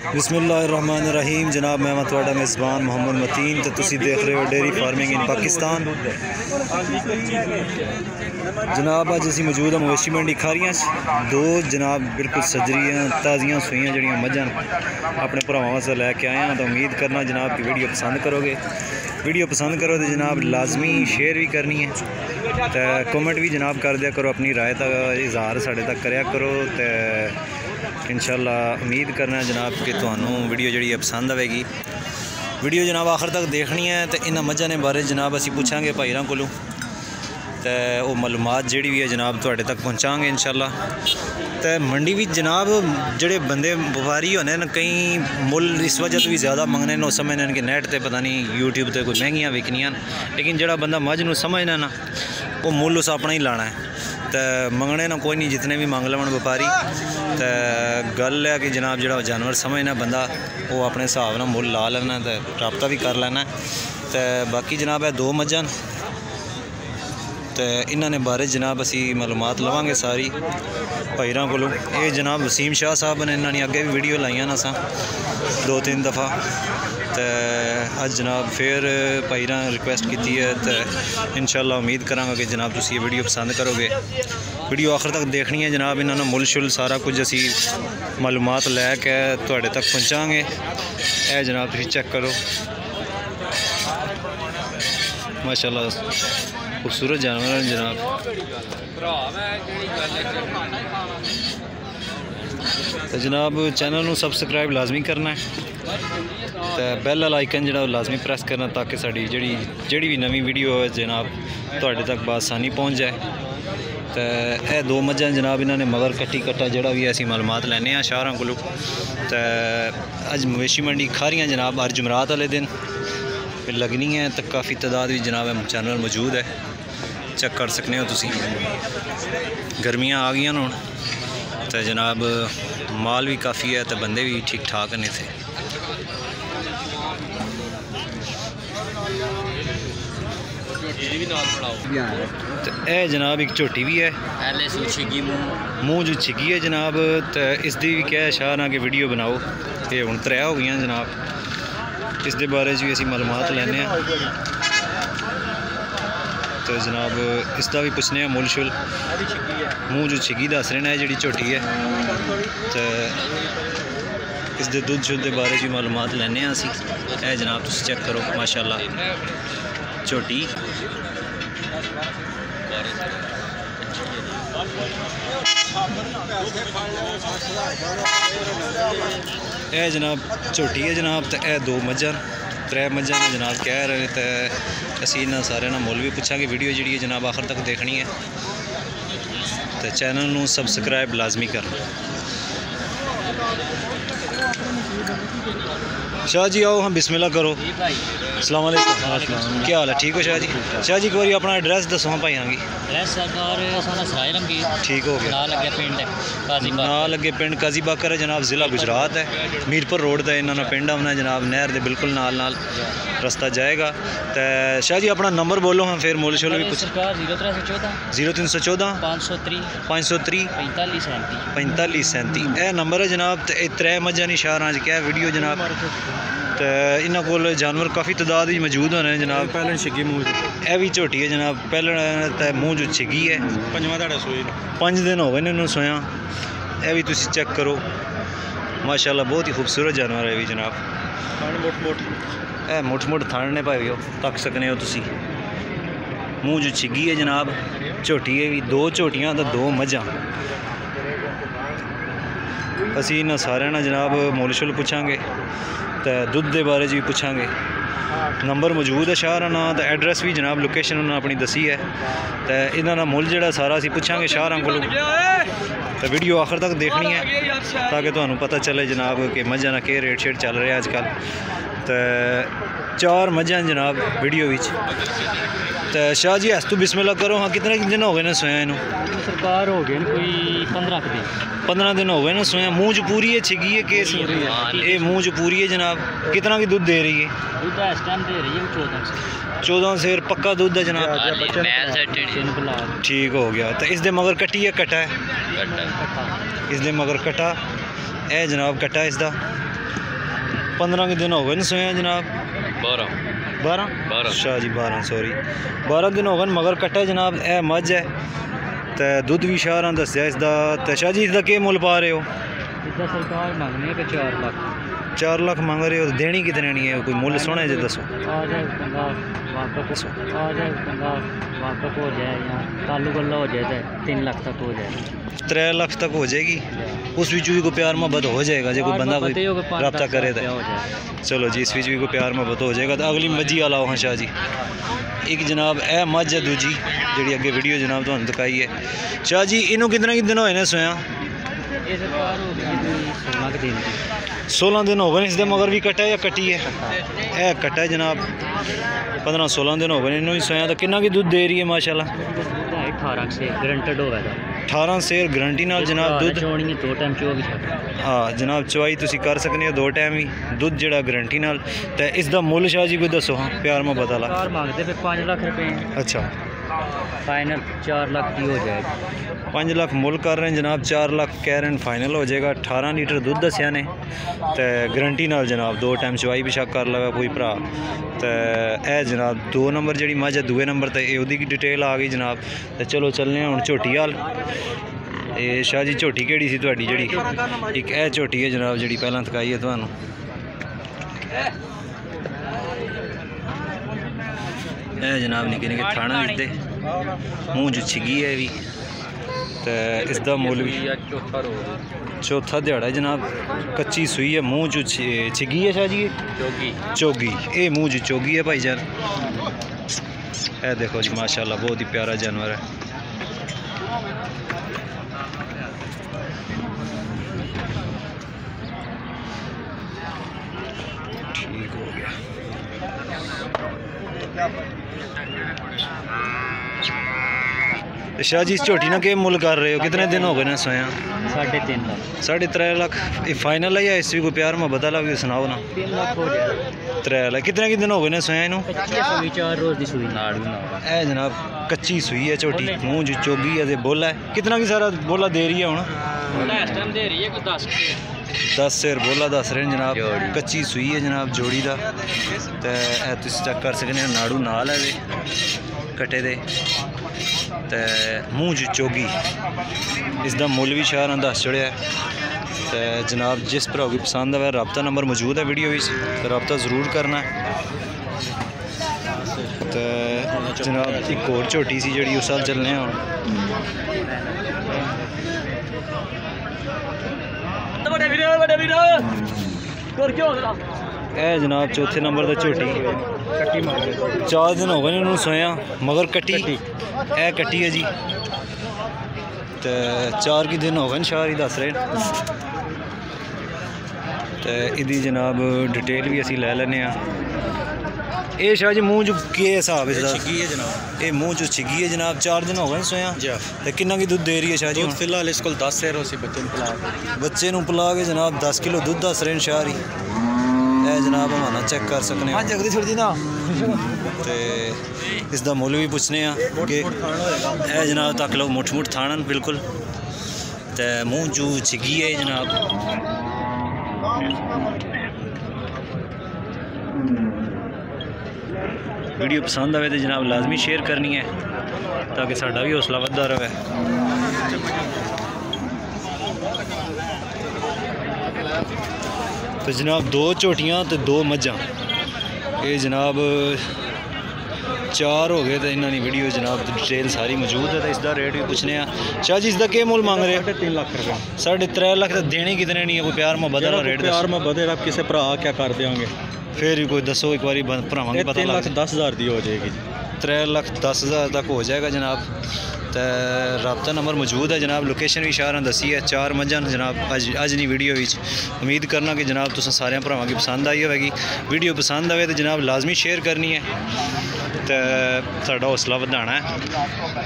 बिस्मिल्लाहिर्रहमानिर्रहीम। जनाब मैं तुहाडा मेज़बान मोहम्मद मतीन तो तुसी देख रहे हो डेयरी फार्मिंग इन पाकिस्तान। जनाब अज असी मौजूद हाँ मवेशी मंडी खारियां दो जनाब बिल्कुल सजरियां ताज़ियां सूइयां जड़ियां मझां अपने भरावां वास्ते लैके आए हैं। तो उम्मीद करना जनाब की वीडियो पसंद करोगे। वीडियो पसंद करो तो जनाब लाजमी शेयर भी करनी है तो कमेंट भी जनाब कर दिया करो, अपनी राय का इजहार साढ़े तक करया करो। तो इंशाल्लाह उम्मीद करना जनाब कि तुहानू वीडियो जी पसंद आएगी। वीडियो जनाब आखिर तक देखनी है तो इन्हां मझां ने बारे जनाब असी पूछांगे भाईरां कोलों तो वो मालूमात जी भी है जनाब तुहाडे तक पहुँचांगे इंशाल्लाह। तो मंडी भी जनाब जड़े बंदे व्यापारी होने न कई मुल इस वजह तो भी ज़्यादा मंगने न, समझने कि नेट ते पता नहीं यूट्यूब ते कोई महंगियां विकनियां, लेकिन जड़ा बंदा मझ नूं समझना ना वो मुल उस अपना ही लाना है। तो मंगने ना कोई नहीं, जितने भी मंग लवन व्यापारी। तो गल है कि जनाब जो जानवर समझना बंदा वो अपने हिसाब नाल मुल ला लेना तो रबता भी कर लेना। तो बाकी जनाब है दो मझां तो इन्होंने बारे जनाब असी मालूमात लवांगे सारी भाईरां कोलों। ये जनाब वसीम शाह साहब ने इन्होंने अगे भी वीडियो लाइया ना असां 2-3 दफ़ा। तो अज जनाब फिर भाईरां रिक्वेस्ट की है तो इंशाल्लाह उम्मीद करांगा कि जनाब तुसी ये वीडियो पसंद करोगे। वीडियो आखिर तक देखनी है जनाब। इन्होंने मुल शुल सारा कुछ असी मालूमात लैके तुहाडे तक पहुँचांगे। ए जनाब तुसी चेक करो माशाल्लाह खूबसूरत जानवर हैं जनाब। तो जनाब चैनल को सबसक्राइब लाजमी करना है तो बैल वाला आइकन जो लाजमी प्रेस करना ताकि साड़ी जी भी नवी वीडियो है जनाब तुहाडे तक बासानी पहुँच जाए। तो यह दो मझां जनाब इन्होंने मगर कट्टी कट्टा जोड़ा भी असी मालूमात लैने शाहरां कोलों। तो अज मवेशी मंडी खारियां जनाब हर जुमरात वाले दिन लगनी है तो काफ़ी तादाद भी जनाब चैनल मौजूद है, चेक कर सकते हो तुसी। गर्मियाँ आ गई हुण तो जनाब माल भी काफ़ी है तो बंदे भी ठीक ठाक ने थे। तो यह जनाब एक झोटी भी है मूँह जो छिगी है जनाब। तो इसकी भी क्या है शाह ना कि वीडियो बनाओ। ये हुण 3 हो गई जनाब। इस दे बारे भी असी मालूमात लैने तो जनाब इसका भी पूछने मुल शुल। मूँह जो छिगी दस रहे हैं जी झोटी है। तो इस दे दुध शुद्ध के बारे भी मालूमात लैने असी। ए जनाब तुम चेक करो माशाल्लाह झोटी। यह जनाब झोटी है जनाब। तो यह 2 मझां 3 मझां ने जनाब कह रहे तो असी इन्होंने सारे ना मुल भी पूछांगे। वीडियो जी है जनाब आखिर तक देखनी है तो चैनल को सबसक्राइब लाजमी करना। शाह जी आओ हम बिस्मिल्लाह करो। अस्सलाम वालेकुम, क्या हाल है? ठीक हो शाह जी? शाह जी एक बार अपना एड्रैस दसो हाँ भाई। हाँ ठीक हो गया। ना लगे पिंड काजी बाकर है जनाब, ज़िला गुजरात है। मीरपुर रोड का इन्होंने पिंड आना जनाब, नहर के बिल्कुल नाल रास्ता जाएगा। तो शाह जी अपना नंबर बोलो हाँ फिर मुल शुल भी कुछ। 0314 530 45 37 यह नंबर है जनाब। तो 3 मझां नहीं शाहरां क्या वीडियो जनाब। तो इन्हों को जानवर काफ़ी तादाद भी मौजूद होने जनाब। पहले छिगी मूँह यह भी झोटी है जनाब। पहले तो मूँह जो छिगी है 5 दिन हो गए इन्होंने सोया। यह भी तुसी चेक करो माशाल्लाह बहुत ही खूबसूरत जानवर है भी जनाब। ए मुठ थान ने भाई तक सकने हो तुसी। मूँह जो छिगी है जनाब झोटी है भी 2 झोटियाँ तो 2 मझां। असी इन्होंने सारे ना जनाब मुल शुल पूछांगे तो दुध के बारे भी पूछांगे। नंबर मौजूद है शाहरा ना तो एड्रैस भी जनाब लोकेशन उन्होंने अपनी दसी है। तो इन्होंने मुल जोड़ा सारा असी पूछांगे शाहरा को। तो वीडियो आखिर तक देखनी है ताकि तुहानू पता चले जनाब कि मझां का क्या रेट शेट चल रहा है आजकल। तो 4 मझां जनाब वीडियो विच। तो शाह जी हस तू बिस्मिल्लाह करो हाँ। कितने दिन हो गए ना सोया इनू? सरकार हो गए कोई 15 दिन हो गए ना सोया। मूँह जो पूरी है छिगी है केस ये मूँह जो पूरी है जनाब। कितना की दूध दे रही है? दूध इस टाइम दे रही है 14 सेर पक्का दूध है जनाब। ठीक हो गया। तो इस दे मगर कट्टी है कटा है? इस दे मगर कटा है जनाब, कटा इसका 15 के दिन हो गए न सोया जनाब? 12 अच्छा जी 12 सॉरी 12 दिन हो गए मगर कट्टा जनाब। ए मझ है तो दुध भी शाह दसिया इसका। तो शाह जी इसका क्या मुल पा रहे हो? इसका सरकार मांगनी है 4 लाख। 4 लाख मांग रहे हो, देनी कितने नहीं है? कोई मुल सोना है जो दसो। आ जाए बंदा वापस हो जाए या तालु गल्ला हो जाए तो 3 लाख तक हो जाए। 3 लाख तक हो जाएगी। उस बीच भी कोई प्यार मोहब्बत हो जाएगा जो कोई बंदा कोई रब्ता करे तो। चलो जी इस बीच भी कोई प्यार मोहब्बत हो जाएगा। तो अगली मजी वाला हाँ शाह जी। एक जनाब ए मझ है दूजी जी अगे वीडियो जनाब तो दिखाई है। शाह जी इनू कितने दिन होए ने सोया? 16 दिन हो गए इसके मगर भी कट्टा है या कट्टी है? ए कट्टा है जनाब। 15-16 दिन हो गए इन्हों ही सोया। तो कितना की दूध दे रही है माशाल्लाह? 18 से गारंटेड होगा। 18 सेर गारंटी नाल जनाब दूध। 2 टाइम चोगी हाँ जनाब चवाई तुसी कर सकते हो 2 टाइम ही दूध जड़ा गारंटी नाल। तो इसका मुल शाह जी कोई दसो हाँ प्यार मोहब्बत वाला? मांगते फिर 5 लाख रुपए। अच्छा फाइनल 4 लाख की हो जाएगी। 5 लाख मुल कर रहे हैं जनाब। 4 लाख कह रहे हैं फाइनल हो जाएगा। 18 लीटर दूध दसिया ने तो गारंटी नाल जनाब 2 टाइम चवाई भी शक कर लगा कोई भरा। तो यह जनाब 2 नंबर जी मझ है। दूए नंबर तो यह डिटेल आ गई जनाब। तो चलो चलने हूँ झोटी हाल। ये शाह जी झोटी केड़ी सी तुहाडी जी? एक यह झोटी है जनाब जी पहला थकाई है तुहानू। यह जनाब निके निके थाना दिखते मूँह च छिगी है भी। तो इसका मुल भी चौथा दिहाड़ा है जनाब। कच्ची सूई है मूँह च छिगी है शाह जी? चोगी ये मूँह च चोगी है भाई जान। ए देखो जी माशाल्लाह बहुत ही प्यारा जानवर है। ठीक हो गया। शाह जी इस झोटी ना के मुल कर रहे हो? कितने दिन हो गए ना सोया? 3.5 लाख। 3.5 लाख ये फाइनल है या इस भी कोई प्यार में बदला भी सुनाओ ना? 3 लाख हो जाए। 3 लाख कितने के दिन हो गए ना सोया इनू? 4 रोज की सूई ए जनाब कच्ची सूई है झोटी मूँह जो चोगी है बोला है। कितना की सारा बोला दे रही है हूँ? 10 सेर बोला दस रहे हैं जनाब। कच्ची सूई है जनाब जोड़ी का। तो तुम चेक कर सकते हैं नाड़ू नाल है कट्टे दे। तो मूँह च चोगी इसका मुल भी शाह दस चढ़िया। तो जनाब जिस भरा की पसंद है रब्ता नंबर मौजूद है वीडियो में तो रब्ता ज़रूर करना है। तो जनाब एक और झोटी सी जी उस साल चलने हूँ। ए जनाब चौथे नंबर का झोटी 4 दिन हो गए इन्होंने सोया मगर कट्टी ए कट्टी है जी। तो 4 के दिन हो गए शाह ही दस रहे। तो इदी जनाब डिटेल भी असी ले लेने। ये शाह जी मूँह च के हिसाब है? ये मूँह च छिगी है जनाब। 4 दिन हो गए सोया। तो कितना की दूध दे रही है शाह जी? फिलहाल इसको 10 सेर बच्चे नूं पिला के जनाब 10 किलो दूध दस रहे हैं शाह ही। जनाब हमारा चेक कर सकने तो इसका मुल भी पूछने कि यह जनाब तक लो मुठ मुठ थानन बिल्कुल। तो मूँह जू छिगी है जनाब। वीडियो पसंद आए तो जनाब लाजमी शेयर करनी है ताकि साडा भी हौसला वधदा रहे। तो जनाब 2 झोटियाँ तो 2 मझां ये जनाब 4 हो गए। तो इन्होंने वीडियो जनाब डिटेल सारी मौजूद है। तो इसका रेट भी पूछने शाह जी इसका क्या मुल मांग रहे हैं? 3 लाख रुपये। 3.5 लाख तो देने कितने नहीं है? कोई प्यार में बदला रेट? प्यार में बदल आप किसी भरा क्या कर देंगे? फिर भी कोई दसो एक बार भरावांगे पता। 3,10,000 की हो जाएगी। 3,10,000 तक हो जाएगा जनाब। तो रब्ता नंबर मौजूद है जनाब। लोकेशन भी शाह दसी है। 4 मझां जनाब अज नहीं वीडियो उम्मीद करना कि जनाब तुम सारे भरावां की पसंद आई होगी। वीडियो पसंद आए तो जनाब लाजमी शेयर करनी है तो साडा हौसला बढ़ाना है।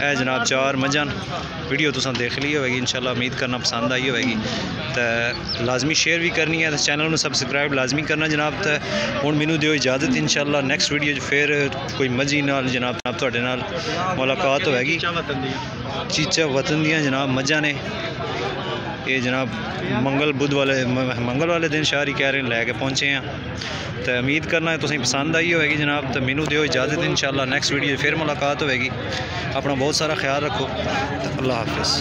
यह जनाब 4 मझां वीडियो तुम देख ली होगी इंशाल्लाह उम्मीद करना पसंद आई होगी। तो लाजमी शेयर भी करनी है। तो चैनल में सब्सक्राइब लाजमी करना जनाब। तो हुण मैनू दिओ इजाज़त इंशाल्लाह नेक्स्ट वीडियो फिर कोई मझी नाल जनाब तुहाडे नाल मुलाकात होगी। चीचा वतन दियाँ जनाब मझां ने ये जनाब मंगल वाले दिन शाहरी कह रहे हैं लैके पहुँचे हैं। तो उम्मीद करना है तुसें पसंद आई होगी जनाब। तो मैनू दियो इजाज़त, इंशाअल्लाह नेक्स्ट वीडियो फिर मुलाकात होगी। अपना बहुत सारा ख्याल रखो। अल्लाह हाफिज़।